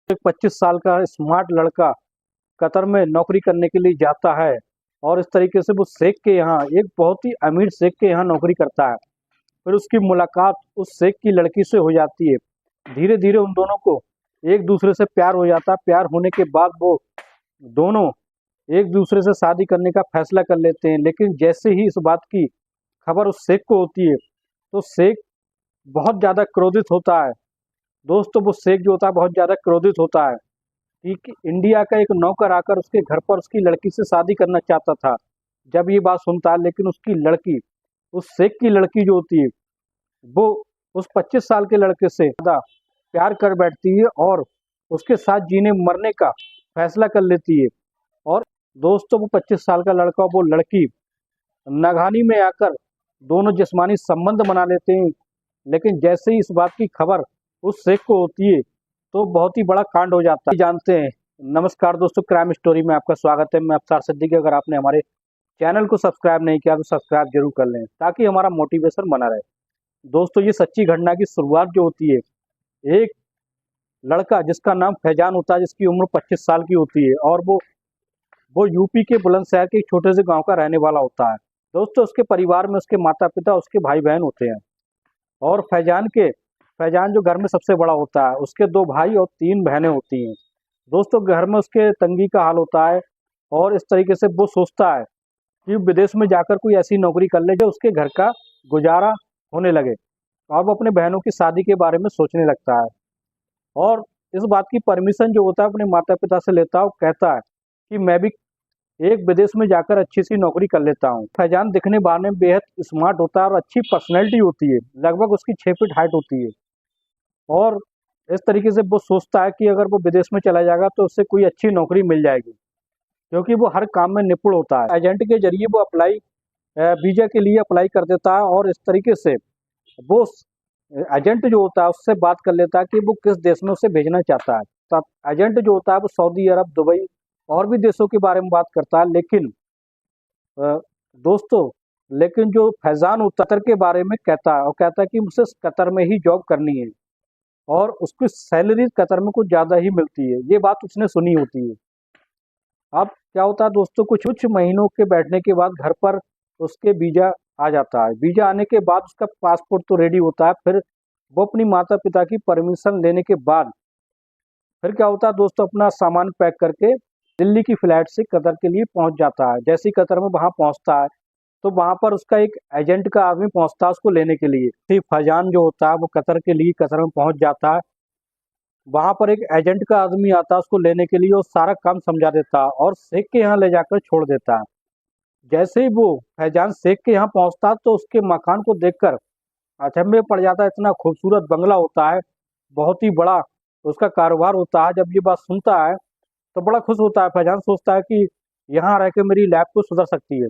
एक 25 साल का स्मार्ट लड़का कतर में नौकरी करने के लिए जाता है और इस तरीके से वो शेख के यहाँ, एक बहुत ही अमीर शेख के यहाँ नौकरी करता है। फिर उसकी मुलाकात उस शेख की लड़की से हो जाती है। धीरे धीरे उन दोनों को एक दूसरे से प्यार हो जाता है। प्यार होने के बाद वो दोनों एक दूसरे से शादी करने का फैसला कर लेते हैं। लेकिन जैसे ही इस बात की खबर उस शेख को होती है तो शेख बहुत ज़्यादा क्रोधित होता है। दोस्तों, वो शेख जो होता है बहुत ज़्यादा क्रोधित होता है कि इंडिया का एक नौकर आकर उसके घर पर उसकी लड़की से शादी करना चाहता था। जब ये बात सुनता है, लेकिन उसकी लड़की, उस शेख की लड़की जो होती है, वो उस 25 साल के लड़के से ज़्यादा प्यार कर बैठती है और उसके साथ जीने मरने का फैसला कर लेती है। और दोस्तों, वो 25 साल का लड़का, वो लड़की नगहानी में आकर दोनों जिस्मानी संबंध बना लेते हैं। लेकिन जैसे ही इस बात की खबर उस शेख को होती है तो बहुत ही बड़ा कांड हो जाता है। जानते हैं। नमस्कार दोस्तों, क्राइम स्टोरी में आपका स्वागत है। मैं अफ्तार सिद्दीकी। अगर आपने हमारे चैनल को सब्सक्राइब नहीं किया तो सब्सक्राइब जरूर कर लें ताकि हमारा मोटिवेशन बना रहे। दोस्तों, ये सच्ची घटना की शुरुआत जो होती है, एक लड़का जिसका नाम फैजान होता है, जिसकी उम्र 25 साल की होती है और वो यूपी के बुलंदशहर के एक छोटे से गांव का रहने वाला होता है। दोस्तों, उसके परिवार में उसके माता पिता, उसके भाई बहन होते हैं और फैजान जो घर में सबसे बड़ा होता है, उसके 2 भाई और 3 बहनें होती हैं। दोस्तों, घर में उसके तंगी का हाल होता है और इस तरीके से वो सोचता है कि विदेश में जाकर कोई ऐसी नौकरी कर ले जो उसके घर का गुजारा होने लगे। और वो अपने बहनों की शादी के बारे में सोचने लगता है और इस बात की परमिशन जो होता है अपने माता पिता से लेता है। वो कहता है कि मैं भी एक विदेश में जाकर अच्छी सी नौकरी कर लेता हूँ। फैजान दिखने बारने में बेहद स्मार्ट होता है और अच्छी पर्सनैलिटी होती है। लगभग उसकी 6 फीट हाइट होती है और इस तरीके से वो सोचता है कि अगर वो विदेश में चला जाएगा तो उससे कोई अच्छी नौकरी मिल जाएगी, क्योंकि वो हर काम में निपुण होता है। एजेंट के जरिए वो वीजा के लिए अप्लाई कर देता है और इस तरीके से वो एजेंट जो होता है उससे बात कर लेता है कि वो किस देश में उसे भेजना चाहता है। तब एजेंट जो होता है वो सऊदी अरब, दुबई और भी देशों के बारे में बात करता है। लेकिन दोस्तों, लेकिन जो फैजान होता है कतर के बारे में कहता है और कहता है कि मुझे कतर में ही जॉब करनी है और उसकी सैलरी कतर में कुछ ज़्यादा ही मिलती है। ये बात उसने सुनी होती है। अब क्या होता है दोस्तों, कुछ महीनों के बैठने के बाद घर पर उसके वीज़ा आ जाता है। वीज़ा आने के बाद उसका पासपोर्ट तो रेडी होता है। फिर वो अपनी माता पिता की परमिशन लेने के बाद फिर क्या होता है दोस्तों, अपना सामान पैक करके दिल्ली की फ्लाइट से कतर के लिए पहुंच जाता है। जैसे ही कतर में वहां पहुंचता है तो वहां पर उसका एक एजेंट का आदमी पहुंचता है उसको लेने के लिए। फिर फैजान जो होता है वो कतर के लिए कतर में पहुंच जाता है। वहां पर एक एजेंट का आदमी आता है उसको लेने के लिए और सारा काम समझा देता है और शेख के यहाँ ले जाकर छोड़ देता है। जैसे ही वो फैजान शेख के यहाँ पहुंचता है तो उसके मकान को देखकर अचंभे में पड़ जाता है। इतना खूबसूरत बंगला होता है, बहुत ही बड़ा उसका कारोबार होता है। जब ये बात सुनता है तो बड़ा खुश होता है। फैजान सोचता है कि यहाँ रह के मेरी लाइफ को सुधर सकती है।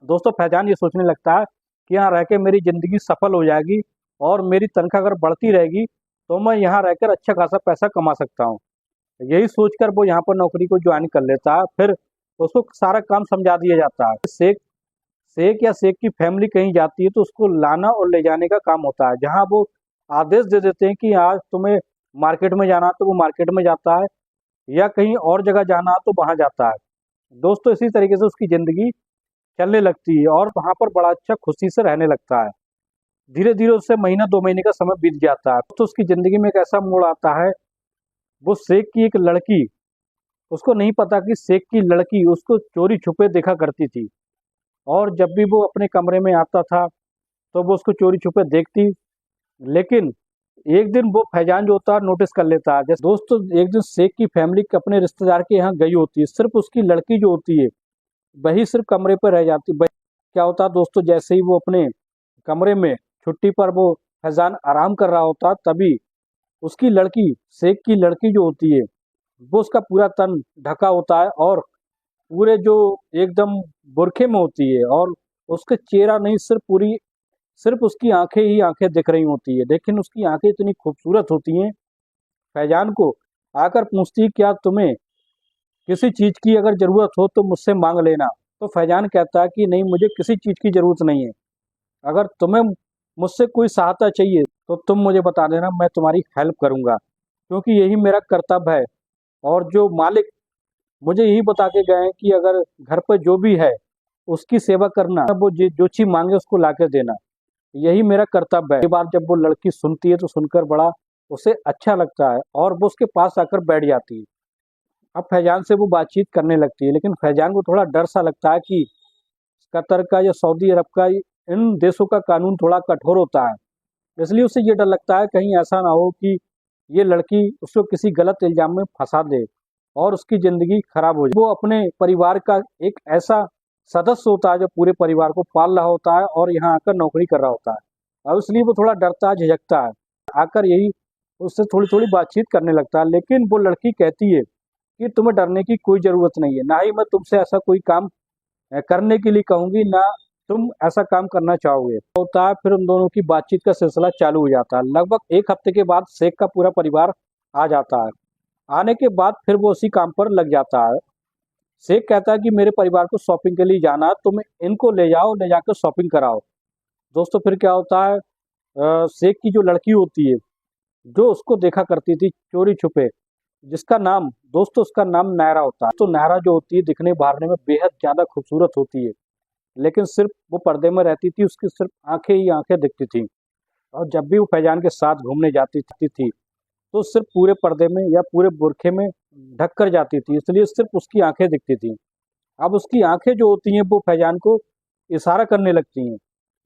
दोस्तों, फैजान ये सोचने लगता है कि यहाँ रह के मेरी ज़िंदगी सफल हो जाएगी और मेरी तनख्वाह अगर बढ़ती रहेगी तो मैं यहाँ रहकर अच्छा खासा पैसा कमा सकता हूँ। यही सोचकर वो यहाँ पर नौकरी को ज्वाइन कर लेता है। फिर उसको सारा काम समझा दिया जाता है। शेख या शेख की फैमिली कहीं जाती है तो उसको लाना और ले जाने का काम होता है। जहाँ वो आदेश दे देते हैं कि आज तुम्हें मार्केट में जाना तो वो मार्केट में जाता है या कहीं और जगह जाना तो वहाँ जाता है। दोस्तों, इसी तरीके से उसकी ज़िंदगी चलने लगती है और वहाँ पर बड़ा अच्छा खुशी से रहने लगता है। धीरे धीरे उससे महीना 2 महीने का समय बीत जाता है तो उसकी ज़िंदगी में एक ऐसा मोड़ आता है। वो शेख की एक लड़की, उसको नहीं पता कि शेख की लड़की उसको चोरी छुपे देखा करती थी और जब भी वो अपने कमरे में आता था तो वो उसको चोरी छुपे देखती। लेकिन एक दिन वो फैजान जो होता है नोटिस कर लेता है। जैसे दोस्तों, एक दिन शेख की फैमिली अपने रिश्तेदार के यहाँ गई होती है। सिर्फ उसकी लड़की जो होती है वही सिर्फ कमरे पर रह जाती। क्या होता है दोस्तों, जैसे ही वो अपने कमरे में छुट्टी पर वो फैजान आराम कर रहा होता तभी उसकी लड़की, शेख की लड़की जो होती है, वो उसका पूरा तन ढका होता है और पूरे जो एकदम बुरखे में होती है और उसका चेहरा नहीं, सिर्फ उसकी आंखें ही आंखें दिख रही होती है। लेकिन उसकी आंखें इतनी खूबसूरत होती हैं। फैजान को आकर पूछती है, क्या तुम्हें किसी चीज़ की अगर ज़रूरत हो तो मुझसे मांग लेना। तो फैजान कहता है कि नहीं, मुझे किसी चीज़ की ज़रूरत नहीं है। अगर तुम्हें मुझसे कोई सहायता चाहिए तो तुम मुझे बता देना, मैं तुम्हारी हेल्प करूँगा। क्योंकि यही मेरा कर्तव्य है। और जो मालिक मुझे यही बता के गए हैं कि अगर घर पर जो भी है उसकी सेवा करना, वो जो चीज़ मांगे उसको ला के देना, यही मेरा कर्तव्य है। ये बात जब वो लड़की सुनती है तो सुनकर बड़ा उसे अच्छा लगता है और वो उसके पास आकर बैठ जाती है। अब फैजान से वो बातचीत करने लगती है, लेकिन फैजान को थोड़ा डर सा लगता है कि कतर का या सऊदी अरब का, इन देशों का कानून थोड़ा कठोर होता है। इसलिए उसे ये डर लगता है कहीं ऐसा ना हो कि ये लड़की उसको किसी गलत इल्जाम में फंसा दे और उसकी ज़िंदगी खराब हो जाए। वो अपने परिवार का एक ऐसा सदस्य होता है जो पूरे परिवार को पाल रहा होता है और यहाँ आकर नौकरी कर रहा होता है, और इसलिए वो थोड़ा डरता है, झिझकता है। आकर यही उससे थोड़ी थोड़ी बातचीत करने लगता है, लेकिन वो लड़की कहती है कि तुम्हें डरने की कोई ज़रूरत नहीं है, ना ही मैं तुमसे ऐसा कोई काम करने के लिए कहूँगी, ना तुम ऐसा काम करना चाहोगे। होता है, फिर उन दोनों की बातचीत का सिलसिला चालू हो जाता है। लगभग 1 हफ्ते के बाद शेख का पूरा परिवार आ जाता है। आने के बाद फिर वो उसी काम पर लग जाता है। शेख कहता है कि मेरे परिवार को शॉपिंग के लिए जाना है, तुम इनको ले जाओ, ले जाकर शॉपिंग कराओ। दोस्तों फिर क्या होता है, शेख की जो लड़की होती है, जो उसको देखा करती थी चोरी छुपे, जिसका नाम, दोस्तों उसका नाम नायरा होता है। तो नायरा जो होती है दिखने बाहरने में बेहद ज़्यादा खूबसूरत होती है, लेकिन सिर्फ वो पर्दे में रहती थी, उसकी सिर्फ आंखें ही आंखें दिखती थी। और जब भी वो फैजान के साथ घूमने जाती थी तो सिर्फ पूरे पर्दे में या पूरे बुरखे में ढक कर जाती थी, इसलिए सिर्फ उसकी आंखें दिखती थी। अब उसकी आंखें जो होती हैं वो फैजान को इशारा करने लगती हैं।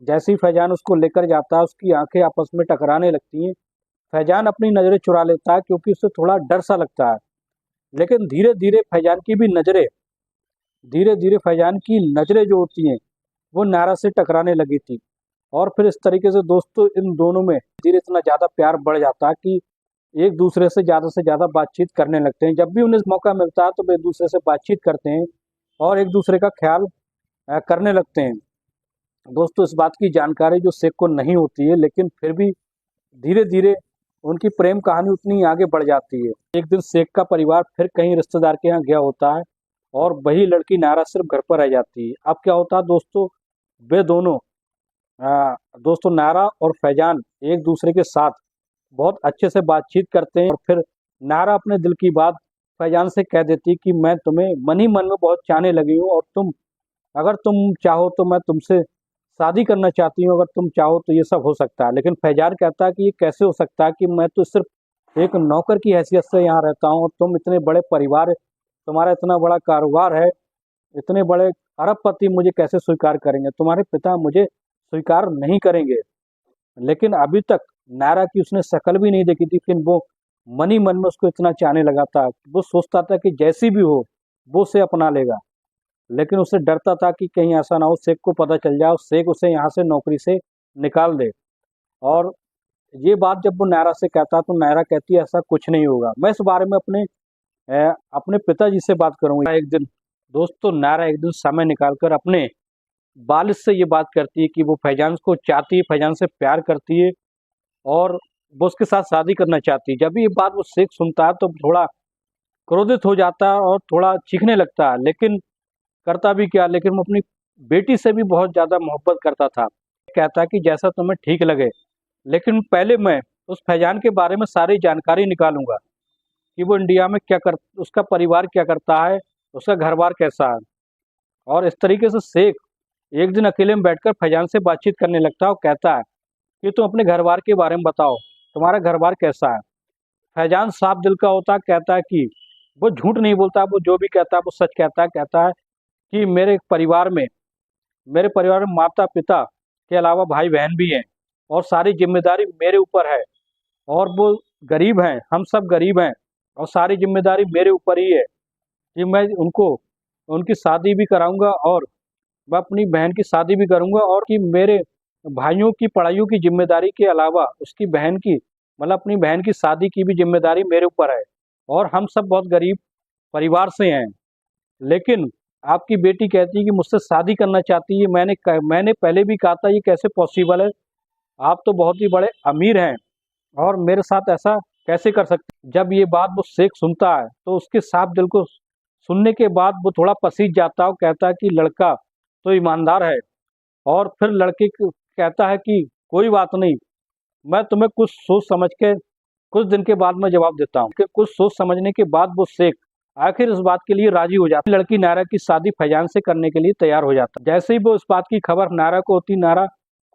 जैसे ही फैजान उसको लेकर जाता है, उसकी आंखें आपस में टकराने लगती हैं। फैजान अपनी नज़रें चुरा लेता है क्योंकि उसे थोड़ा डर सा लगता है, लेकिन धीरे धीरे फैजान की नज़रें जो होती हैं वो नायरा से टकराने लगी थी। और फिर इस तरीके से दोस्तों इन दोनों में धीरे इतना ज़्यादा प्यार बढ़ जाता है कि एक दूसरे से ज़्यादा बातचीत करने लगते हैं। जब भी उन्हें मौका मिलता है तो वे एक दूसरे से बातचीत करते हैं और एक दूसरे का ख्याल करने लगते हैं। दोस्तों इस बात की जानकारी जो शेख को नहीं होती है, लेकिन फिर भी धीरे धीरे उनकी प्रेम कहानी उतनी आगे बढ़ जाती है। एक दिन शेख का परिवार फिर कहीं रिश्तेदार के यहाँ गया होता है और वही लड़की नायरा सिर्फ घर पर रह जाती है। अब क्या होता है दोस्तों, वे दोनों दोस्तों नायरा और फैजान एक दूसरे के साथ बहुत अच्छे से बातचीत करते हैं। और फिर नायरा अपने दिल की बात फैजान से कह देती कि मैं तुम्हें मन ही मन में बहुत चाहने लगी हूँ, और अगर तुम चाहो तो मैं तुमसे शादी करना चाहती हूँ, अगर तुम चाहो तो ये सब हो सकता है। लेकिन फैजान कहता है कि ये कैसे हो सकता है कि मैं तो सिर्फ एक नौकर की हैसियत से यहाँ रहता हूँ और तुम इतने बड़े परिवार, तुम्हारा इतना बड़ा कारोबार है, इतने बड़े अरबपति मुझे कैसे स्वीकार करेंगे, तुम्हारे पिता मुझे स्वीकार नहीं करेंगे। लेकिन अभी तक नायरा की उसने शक्ल भी नहीं देखी थी, लेकिन वो मन ही मन में उसको इतना चाहने लगा था। वो सोचता था कि जैसी भी हो वो उसे अपना लेगा, लेकिन उसे डरता था कि कहीं ऐसा ना हो शेख को पता चल जाए और शेख उसे यहाँ से नौकरी से निकाल दे। और ये बात जब वो नायरा से कहता तो नायरा कहती है ऐसा कुछ नहीं होगा, मैं इस बारे में अपने पिताजी से बात करूंगा एक दिन। दोस्तों नायरा एक दिन समय निकालकर अपने वालिद से ये बात करती है कि वो फैजान को चाहती है, फैजान से प्यार करती है और वो उसके साथ शादी करना चाहती है। जब भी ये बात वो शेख सुनता है तो थोड़ा क्रोधित हो जाता है और थोड़ा चीखने लगता है, लेकिन करता भी क्या, लेकिन वो अपनी बेटी से भी बहुत ज़्यादा मोहब्बत करता था। कहता है कि जैसा तुम्हें ठीक लगे, लेकिन पहले मैं उस फैजान के बारे में सारी जानकारी निकालूंगा कि वो इंडिया में क्या कर, उसका परिवार क्या करता है, उसका घर बार कैसा है। और इस तरीके से शेख एक दिन अकेले में बैठकर फैजान से बातचीत करने लगता है और कहता है कि तुम अपने घर बार के बारे में बताओ, तुम्हारा घर बार कैसा है। फैजान साफ दिल का होता है, कहता है कि वो झूठ नहीं बोलता, वो जो भी कहता है वो सच कहता है। कहता है कि मेरे परिवार में माता पिता के अलावा भाई बहन भी हैं और सारी जिम्मेदारी मेरे ऊपर है, और वो गरीब हैं, हम सब गरीब हैं और सारी जिम्मेदारी मेरे ऊपर ही है कि मैं उनकी शादी भी कराऊंगा और मैं अपनी बहन की शादी भी करूंगा, और कि मेरे भाइयों की पढ़ाइयों की जिम्मेदारी के अलावा उसकी बहन की, मतलब अपनी बहन की शादी की भी जिम्मेदारी मेरे ऊपर है, और हम सब बहुत गरीब परिवार से हैं। लेकिन आपकी बेटी कहती है कि मुझसे शादी करना चाहती है। मैंने पहले भी कहा था ये कैसे पॉसिबल है, आप तो बहुत ही बड़े अमीर हैं और मेरे साथ ऐसा कैसे कर सकते। जब ये बात वो शेख सुनता है तो उसके साफ दिल को सुनने के बाद वो थोड़ा पसीज जाता है और कहता है कि लड़का तो ईमानदार है। और फिर लड़के को कहता है कि कोई बात नहीं, मैं तुम्हें कुछ सोच समझ के कुछ दिन के बाद मैं जवाब देता हूँ कि कुछ सोच समझने के बाद वो शेख आखिर इस बात के लिए राजी हो जाता है। लड़की नायरा की शादी फैजान से करने के लिए तैयार हो जाता है। जैसे ही वो इस बात की खबर नायरा को होती, नायरा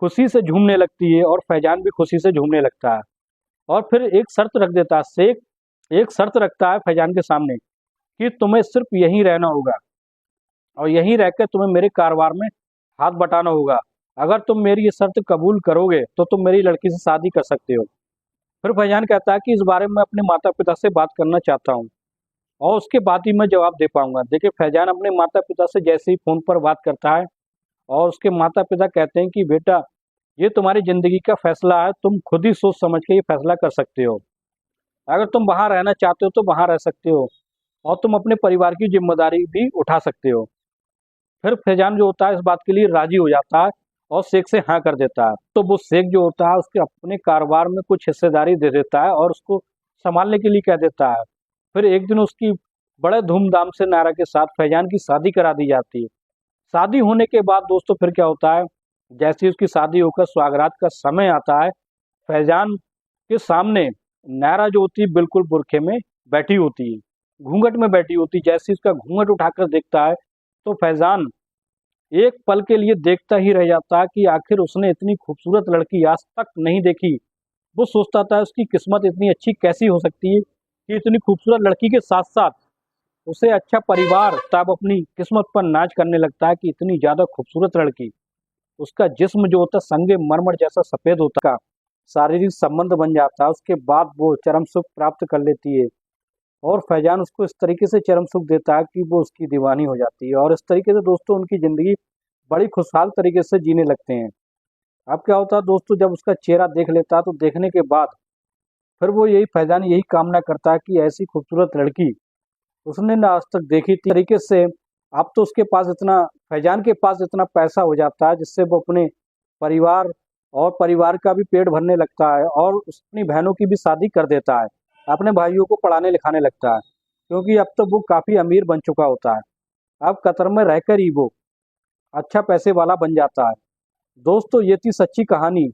खुशी से झूमने लगती है और फैजान भी खुशी से झूमने लगता है। और फिर एक शर्त रख देता है, शेख एक शर्त रखता है फैजान के सामने कि तुम्हें सिर्फ यहीं रहना होगा और यहीं रहकर तुम्हें मेरे कारोबार में हाथ बटाना होगा। अगर तुम मेरी ये शर्त कबूल करोगे तो तुम मेरी लड़की से शादी कर सकते हो। फिर फैजान कहता है कि इस बारे में अपने माता पिता से बात करना चाहता हूँ और उसके बाद ही मैं जवाब दे पाऊंगा। देखिए, फैजान अपने माता पिता से जैसे ही फ़ोन पर बात करता है और उसके माता पिता कहते हैं कि बेटा, ये तुम्हारी ज़िंदगी का फैसला है, तुम खुद ही सोच समझ के ये फैसला कर सकते हो। अगर तुम वहाँ रहना चाहते हो तो वहाँ रह सकते हो और तुम अपने परिवार की जिम्मेदारी भी उठा सकते हो। फिर फैजान जो होता है इस बात के लिए राजी हो जाता है और शेख से हाँ कर देता है। तो वो शेख जो होता है उसके अपने कारोबार में कुछ हिस्सेदारी दे देता है और उसको संभालने के लिए कह देता है। फिर एक दिन उसकी बड़े धूमधाम से नायरा के साथ फैजान की शादी करा दी जाती है। शादी होने के बाद दोस्तों फिर क्या होता है, जैसे ही उसकी शादी होकर सुहागरात का समय आता है, फैजान के सामने नायरा जो होती है बिल्कुल बुरखे में बैठी होती है, घूंघट में बैठी होती है। जैसे ही उसका घूंघट उठाकर देखता है तो फैजान एक पल के लिए देखता ही रह जाता है कि आखिर उसने इतनी खूबसूरत लड़की आज तक नहीं देखी। वो सोचता था उसकी किस्मत इतनी अच्छी कैसी हो सकती है कि इतनी खूबसूरत लड़की के साथ साथ उसे अच्छा परिवार। तब अपनी किस्मत पर नाज करने लगता है कि इतनी ज़्यादा खूबसूरत लड़की, उसका जिस्म जो होता है संगे मरमर जैसा सफ़ेद होता है, शारीरिक संबंध बन जाता है। उसके बाद वो चरम सुख प्राप्त कर लेती है और फैजान उसको इस तरीके से चरम सुख देता है कि वो उसकी दीवानी हो जाती है और इस तरीके से दोस्तों उनकी ज़िंदगी बड़ी खुशहाल तरीके से जीने लगते हैं। अब क्या होता है दोस्तों, जब उसका चेहरा देख लेता है तो देखने के बाद फिर वो फैजान यही कामना करता है कि ऐसी खूबसूरत लड़की उसने ना आज तक देखी थी। तरीके से अब तो उसके पास इतना, फैजान के पास इतना पैसा हो जाता है जिससे वो अपने परिवार और परिवार का भी पेट भरने लगता है और अपनी बहनों की भी शादी कर देता है, अपने भाइयों को पढ़ाने लिखाने लगता है, क्योंकि अब तो वो काफ़ी अमीर बन चुका होता है। अब कतर में रहकर ही वो अच्छा पैसे वाला बन जाता है। दोस्तों, ये थी सच्ची कहानी